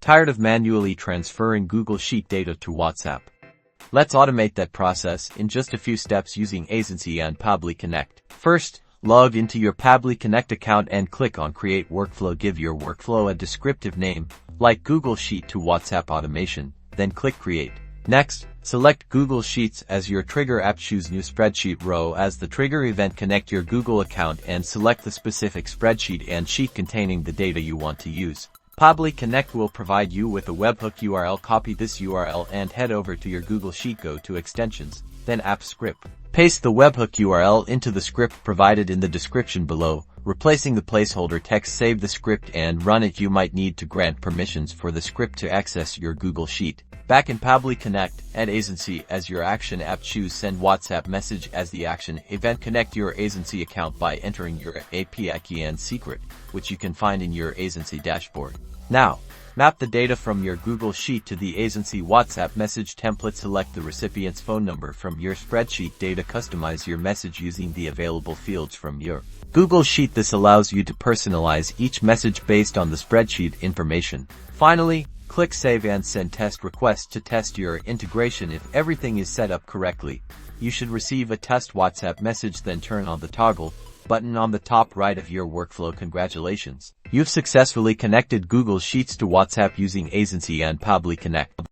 Tired of manually transferring Google Sheet data to WhatsApp? Let's automate that process in just a few steps using Aisensy and Pabbly Connect. First, log into your Pabbly Connect account and click on Create Workflow. Give your workflow a descriptive name, like Google Sheet to WhatsApp automation, then click Create. Next, select Google Sheets as your trigger app. Choose New Spreadsheet row as the trigger event. Connect your Google account and select the specific spreadsheet and sheet containing the data you want to use. Pabbly Connect will provide you with a webhook URL. Copy this URL and head over to your Google Sheet. Go to Extensions, then App Script. Paste the webhook URL into the script provided in the description below, replacing the placeholder text. Save the script and run it. You might need to grant permissions for the script to access your Google Sheet. Back in Pabbly Connect, add Aisensy as your action app. Choose Send WhatsApp Message as the action event. Connect your Aisensy account by entering your API key and secret, which you can find in your Aisensy dashboard. Now, map the data from your Google Sheet to the Aisensy WhatsApp message template. Select the recipient's phone number from your spreadsheet data. Customize your message using the available fields from your Google Sheet. This allows you to personalize each message based on the spreadsheet information. Finally, click Save and send test request to test your integration. If everything is set up correctly, you should receive a test WhatsApp message. Then turn on the toggle button on the top right of your workflow. Congratulations! You've successfully connected Google Sheets to WhatsApp using Aisensy and Pabbly Connect.